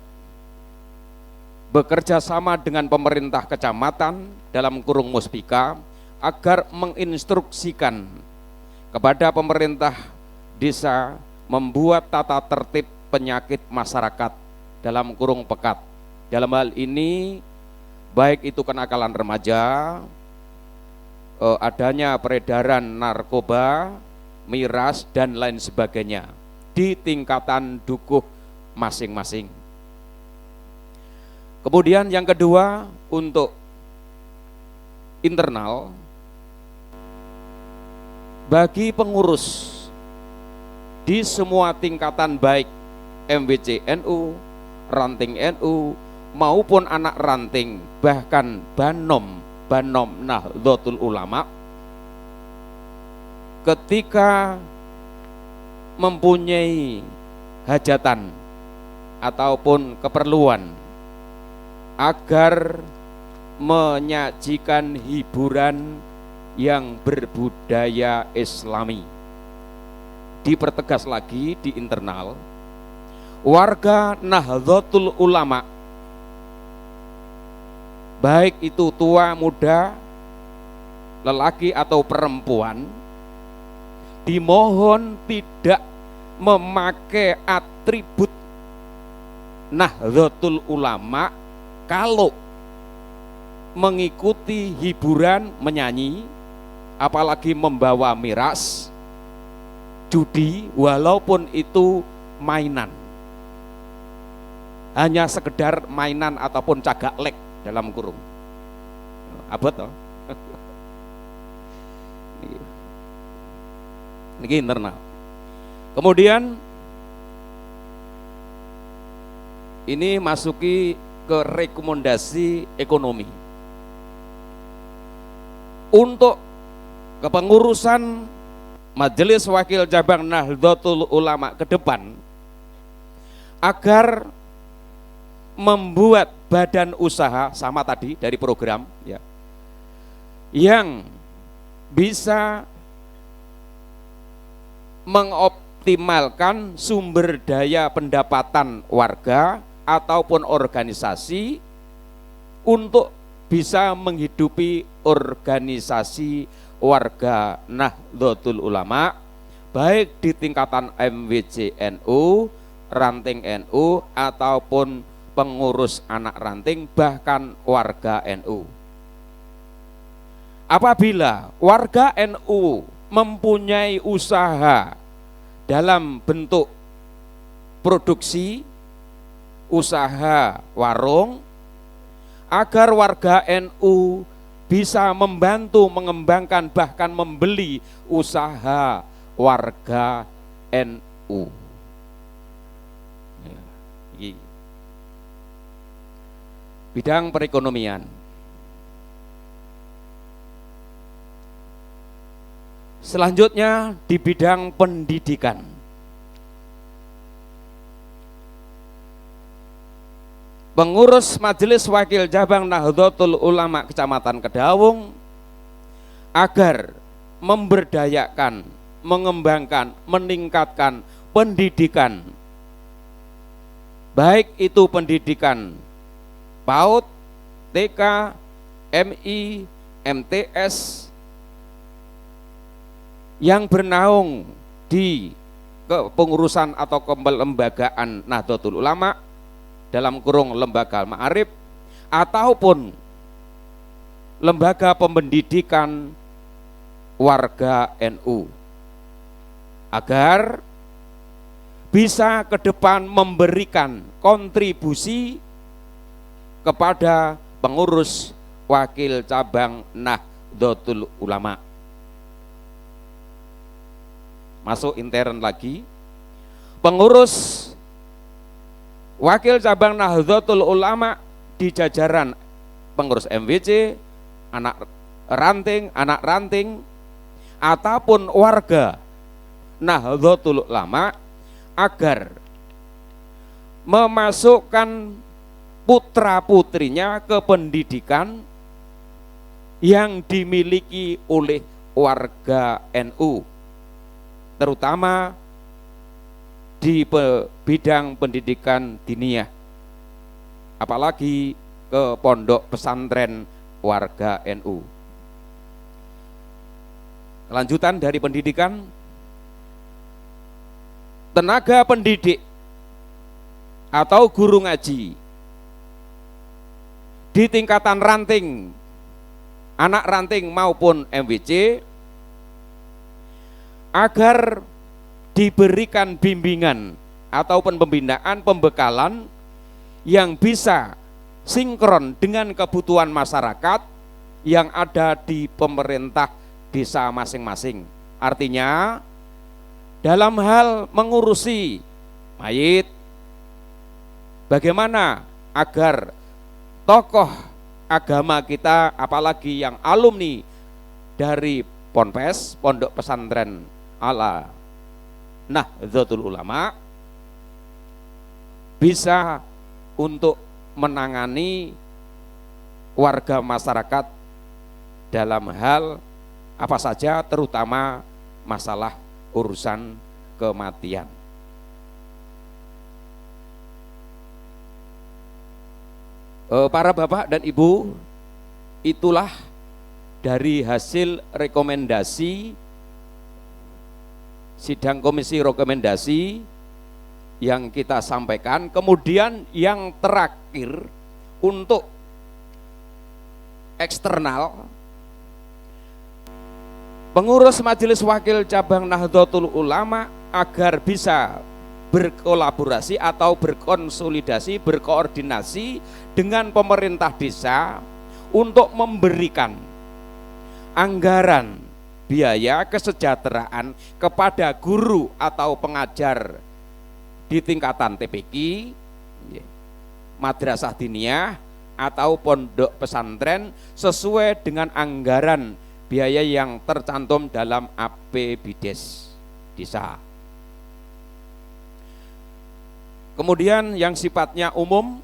bekerja sama dengan pemerintah kecamatan dalam kurung Muspika agar menginstruksikan kepada pemerintah desa membuat tata tertib penyakit masyarakat dalam kurung pekat. Dalam hal ini baik itu kenakalan remaja, adanya peredaran narkoba, miras dan lain sebagainya di tingkatan dukuh masing-masing. Kemudian yang kedua untuk internal, bagi pengurus di semua tingkatan baik MWC NU, ranting NU maupun anak ranting, bahkan Banom Nahdlatul Ulama, ketika mempunyai hajatan ataupun keperluan agar menyajikan hiburan yang berbudaya Islami, dipertegas lagi di internal, warga Nahdlatul Ulama baik itu tua muda, lelaki atau perempuan, dimohon tidak memakai atribut Nahdlatul Ulama kalau mengikuti hiburan menyanyi, apalagi membawa miras, judi, walaupun itu mainan, hanya sekedar mainan ataupun cagak lek dalam kurung. Abot toh. Ini internal. Kemudian ini masuki ke rekomendasi ekonomi. Untuk kepengurusan Majelis Wakil Cabang Nahdlatul Ulama ke depan agar membuat badan usaha sama tadi dari program ya, yang bisa mengoptimalkan sumber daya pendapatan warga ataupun organisasi untuk bisa menghidupi organisasi warga Nahdlatul Ulama baik di tingkatan MWC NU, ranting NU ataupun pengurus anak ranting bahkan warga NU. Apabila warga NU mempunyai usaha dalam bentuk produksi, usaha warung, agar warga NU bisa membantu mengembangkan bahkan membeli usaha warga NU. Bidang perekonomian. Selanjutnya di bidang pendidikan. Pengurus Majelis Wakil Cabang Nahdlatul Ulama Kecamatan Kedawung agar memberdayakan, mengembangkan, meningkatkan pendidikan, baik itu pendidikan PAUD, TK, MI, MTS yang bernaung di kepengurusan atau kelembagaan Nahdlatul Ulama dalam kurung lembaga ma'arif ataupun lembaga pendidikan warga NU agar bisa ke depan memberikan kontribusi kepada pengurus wakil cabang Nahdlatul Ulama. Masuk intern lagi, pengurus wakil cabang Nahdlatul Ulama di jajaran pengurus MWC, anak ranting ataupun warga Nahdlatul Ulama agar memasukkan putra-putrinya ke pendidikan yang dimiliki oleh warga NU, terutama di bidang pendidikan diniyah, apalagi ke pondok pesantren warga NU. Kelanjutan dari pendidikan, tenaga pendidik atau guru ngaji di tingkatan ranting, anak ranting maupun MWC agar diberikan bimbingan ataupun pembinaan, pembekalan yang bisa sinkron dengan kebutuhan masyarakat yang ada di pemerintah desa masing-masing. Artinya dalam hal mengurusi mayit, bagaimana agar tokoh agama kita, apalagi yang alumni dari Ponpes, Pondok Pesantren ala Nahdlatul Ulama, bisa untuk menangani warga masyarakat dalam hal apa saja, terutama masalah urusan kematian. Para bapak dan ibu, itulah dari hasil rekomendasi sidang komisi rekomendasi yang kita sampaikan. Kemudian yang terakhir untuk eksternal, pengurus Majelis Wakil Cabang Nahdlatul Ulama agar bisa berkolaborasi atau berkonsolidasi, berkoordinasi dengan pemerintah desa untuk memberikan anggaran biaya kesejahteraan kepada guru atau pengajar di tingkatan TPQ, madrasah diniyah atau pondok pesantren sesuai dengan anggaran biaya yang tercantum dalam APBDes desa. Kemudian yang sifatnya umum,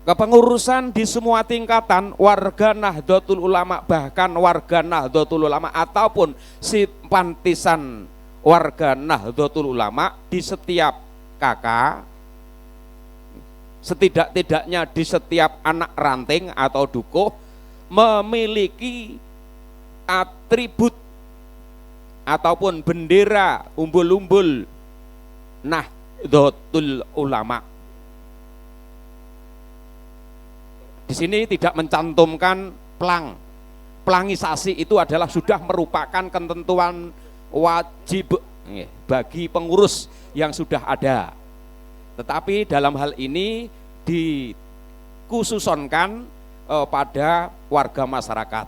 kepengurusan di semua tingkatan warga Nahdlatul Ulama, bahkan warga Nahdlatul Ulama ataupun simpatisan warga Nahdlatul Ulama di setiap kakak, setidak-tidaknya di setiap anak ranting atau dukuh memiliki atribut ataupun bendera umbul-umbul Nahdlatul Ulama. Di sini tidak mencantumkan pelang. Pelangisasi itu adalah sudah merupakan ketentuan wajib bagi pengurus yang sudah ada. Tetapi dalam hal ini dikhususkan pada warga masyarakat.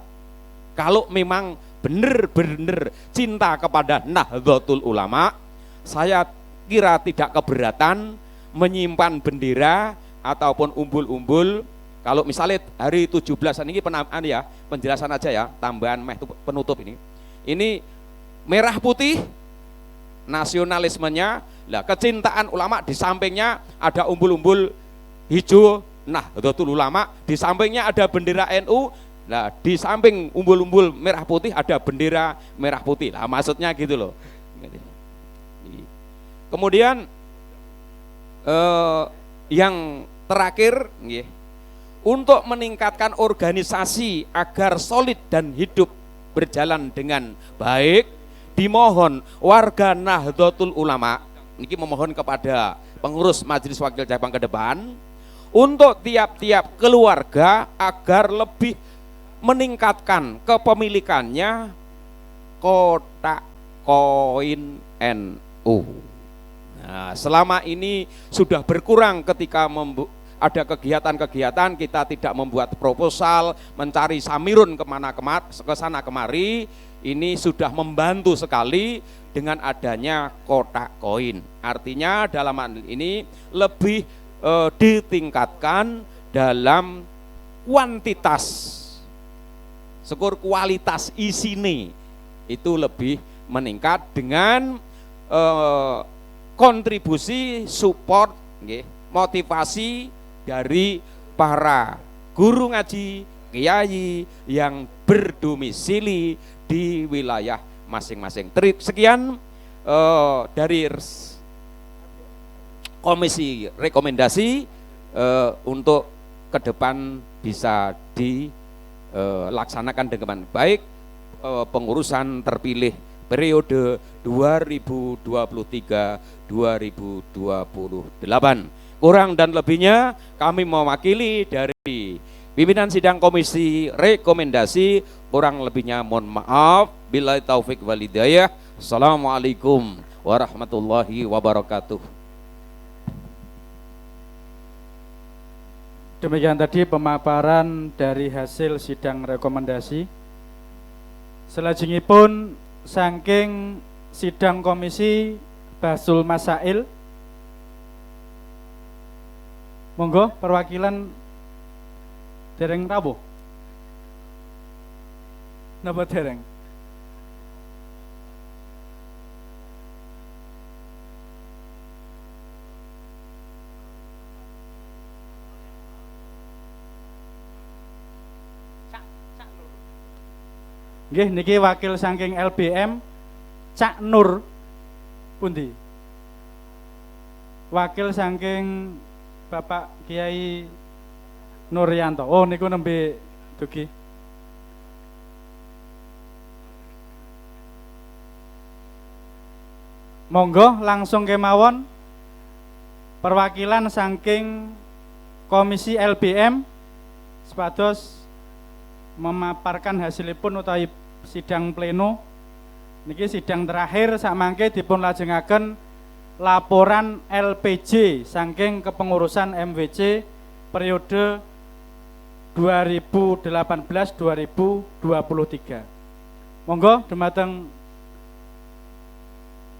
Kalau memang benar-benar cinta kepada Nahdlatul Ulama, saya kira tidak keberatan menyimpan bendera ataupun umbul-umbul. Kalau misalnya hari 17-an ini penjelasan aja ya, tambahan penutup ini. Ini merah putih nasionalismenya, lah kecintaan ulama, di sampingnya ada umbul-umbul hijau Nahdlatul Ulama, di sampingnya ada bendera NU, lah di samping umbul-umbul merah putih ada bendera merah putih. Lah maksudnya gitu loh. Kemudian yang terakhir untuk meningkatkan organisasi agar solid dan hidup berjalan dengan baik, dimohon warga Nahdlatul Ulama ini memohon kepada pengurus Majelis Wakil Cabang ke depan untuk tiap-tiap keluarga agar lebih meningkatkan kepemilikannya kotak koin NU. Nah, selama ini sudah berkurang ketika ada kegiatan-kegiatan, kita tidak membuat proposal, mencari samirun ke sana kemari. Ini sudah membantu sekali dengan adanya kotak koin. Artinya dalam hal ini lebih ditingkatkan dalam kuantitas, syukur kualitas isine itu lebih meningkat dengan kontribusi support, motivasi dari para guru ngaji, kiai yang berdomisili di wilayah masing-masing. Sekian dari komisi rekomendasi untuk ke depan bisa dilaksanakan dengan baik pengurusan terpilih periode 2023-2028. Kurang dan lebihnya kami mewakili dari pimpinan sidang komisi rekomendasi, kurang lebihnya mohon maaf. Billahi taufik wal hidayah. Assalamualaikum warahmatullahi wabarakatuh. Demikian tadi pemaparan dari hasil sidang rekomendasi. Selajengipun saking sidang komisi Basul Masail, monggo perwakilan dereng rawuh. Napa dereng? Nggih niki wakil saking LBM Cak Nur pundi? Wakil saking Bapak Kiai Nuryanto. Oh niku nembe dugi. Monggo langsung kemawon perwakilan saking komisi LBM sepados memaparkan hasilipun utawi sidang pleno. Niki sidang terakhir sakmangke dipun lajengaken laporan LPJ saking kepengurusan MWC periode 2018-2023. Monggo dumateng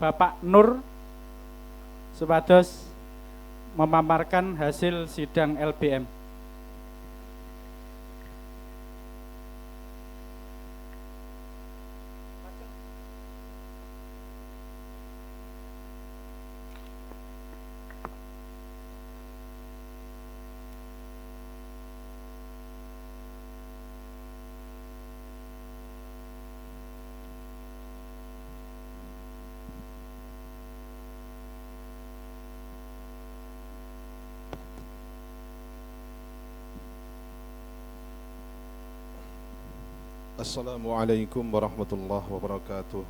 Bapak Nur supados memaparkan hasil sidang LBM. Assalamualaikum warahmatullahi wabarakatuh.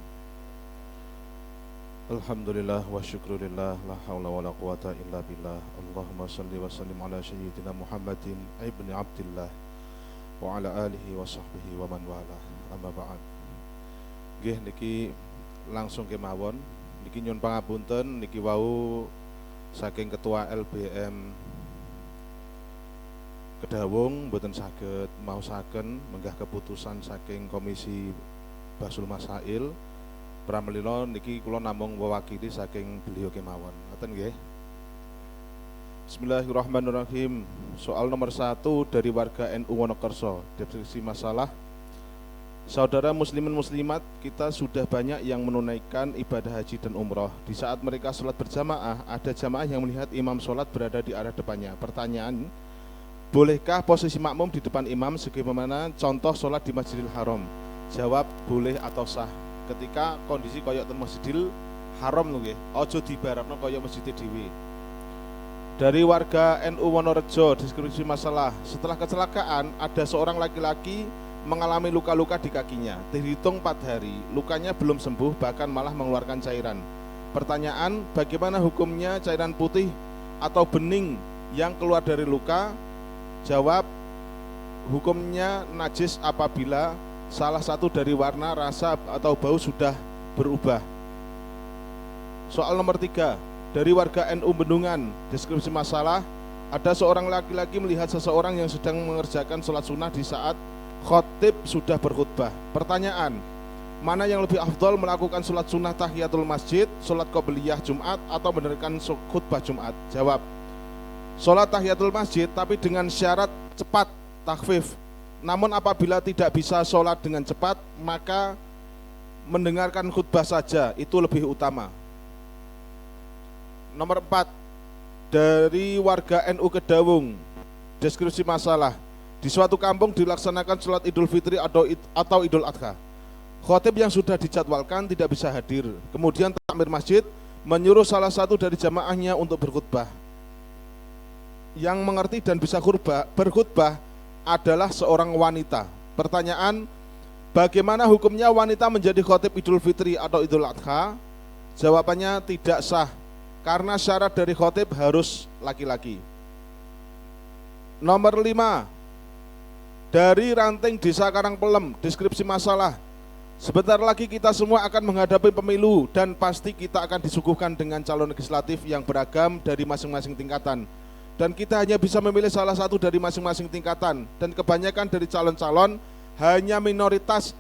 Alhamdulillah wa syukrulillah, la hawla wa la quwata illa billah. Allahumma salli wa sallim ala sayyidina Muhammadin ibni Abdillah wa ala alihi wa sahbihi wa man wala. Amma ba'd. Nggih niki langsung kemawon, niki nyun pangapunten niki wau saking Ketua LBM Kedawung mboten saged maosaken menggah keputusan saking Komisi Basul Masail. Pramila niki kula namung mewakili saking beliau kemawon. Ngoten nggih. Bismillahirrahmanirrahim. Soal nomor 1 dari warga NU Wonokerso. Deskripsi masalah. Saudara muslimin muslimat, kita sudah banyak yang menunaikan ibadah haji dan umroh. Di saat mereka sholat berjamaah, ada jamaah yang melihat imam sholat berada di arah depannya. Pertanyaan, bolehkah posisi makmum di depan imam sebagaimana contoh sholat di Masjidil Haram? Jawab, boleh atau sah. Ketika kondisi koyok ten Masjidil Haram nggih, aja dibarapno koyok masjid dhewe. Dari warga NU Wonorejo, deskripsi masalah. Setelah kecelakaan, ada seorang laki-laki mengalami luka-luka di kakinya. Terhitung 4 hari, lukanya belum sembuh, bahkan malah mengeluarkan cairan. Pertanyaan, bagaimana hukumnya cairan putih atau bening yang keluar dari luka? Jawab, hukumnya najis apabila salah satu dari warna, rasa, atau bau sudah berubah. Soal nomor 3, dari warga NU Bendungan, deskripsi masalah. Ada seorang laki-laki melihat seseorang yang sedang mengerjakan sholat sunnah di saat khotib sudah berkhutbah. Pertanyaan, mana yang lebih afdol melakukan sholat sunnah tahiyatul masjid, sholat qobliyah Jumat, atau mendengarkan khutbah Jumat? Jawab, sholat tahiyatul masjid tapi dengan syarat cepat, takhfif. Namun apabila tidak bisa sholat dengan cepat, maka mendengarkan khutbah saja, itu lebih utama. Nomor 4, dari warga NU Kedawung, deskripsi masalah. Di suatu kampung dilaksanakan sholat Idul Fitri atau Idul Adha. Khotib yang sudah dijadwalkan tidak bisa hadir. Kemudian takmir masjid menyuruh salah satu dari jamaahnya untuk berkhutbah. Yang mengerti dan bisa berkhutbah adalah seorang wanita. Pertanyaan, bagaimana hukumnya wanita menjadi khotib Idul Fitri atau Idul Adha? Jawabannya tidak sah, karena syarat dari khotib harus laki-laki. Nomor 5, dari Ranting Desa Karangpelem, deskripsi masalah. Sebentar lagi kita semua akan menghadapi pemilu dan pasti kita akan disuguhkan dengan calon legislatif yang beragam dari masing-masing tingkatan. Dan kita hanya bisa memilih salah satu dari masing-masing tingkatan, dan kebanyakan dari calon-calon hanya minoritas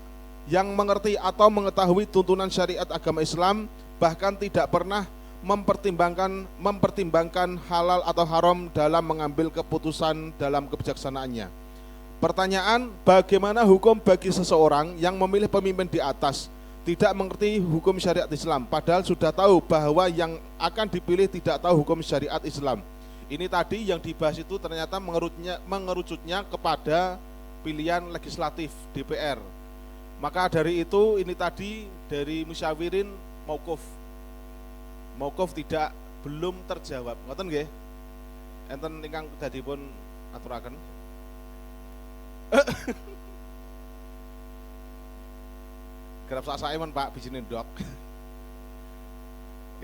yang mengerti atau mengetahui tuntunan syariat agama Islam, bahkan tidak pernah mempertimbangkan halal atau haram dalam mengambil keputusan dalam kebijaksanaannya. Pertanyaan, bagaimana hukum bagi seseorang yang memilih pemimpin di atas, tidak mengerti hukum syariat Islam, padahal sudah tahu bahwa yang akan dipilih tidak tahu hukum syariat Islam? Ini tadi yang dibahas itu ternyata mengerucutnya kepada pilihan legislatif DPR. Maka dari itu ini tadi dari musyawirin mauquf. Mauquf belum terjawab. Ngoten nggih? Enten ingkang dadipun aturaken. Kerap sak-sake men Pak bijine ndok.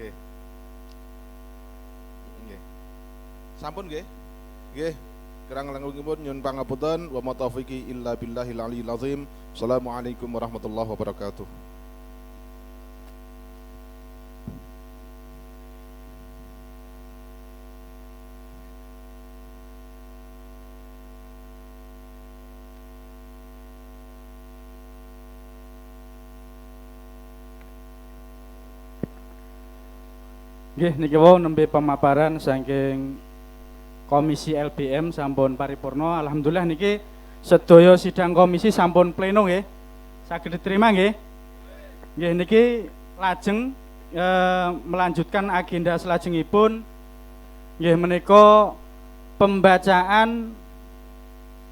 Nggih. Nggih. Sampun nggih. Nggih. Kirang langkungipun nyuwun pangapunten wa ma taufiqi illa billahil aliyil azim. Assalamualaikum warahmatullahi wabarakatuh. Nggih niki wau nembe pemaparan saking Komisi LBM sampun paripurna. Alhamdulillah niki sedaya sidang komisi sampun pleno nggih. Saged diterima nggih. Nggih niki lajeng melanjutkan agenda selajengipun nggih menika pembacaan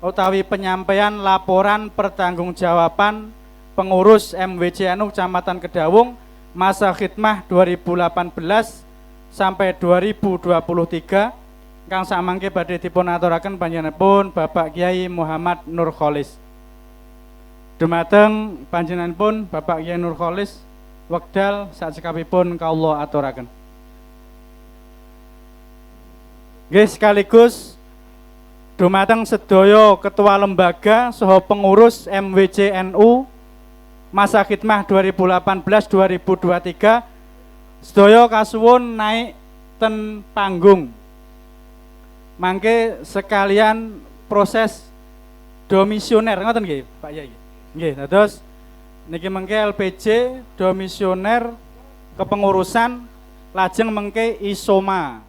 utawi penyampaian laporan pertanggungjawaban pengurus MWCNU Kecamatan Kedawung masa khidmah 2018 sampai 2023 kang samangke badhe dipun aturaken panjenenganipun Bapak Kiai Muhammad Nur Kholis. Dumateng panjenenganipun Bapak Kyai Nurkholis wekdal sak cekapipun kawula aturaken. Nggih sekaligus dumateng sedaya ketua lembaga saha pengurus MWC NU masa khidmah 2018-2023 sedaya kasuwun naik ten panggung. Mangke sekalian proses domisioner ngoten nggih Pak Yai. Nggih, terus niki mengke LPJ domisioner kepengurusan lajeng mengke isoma.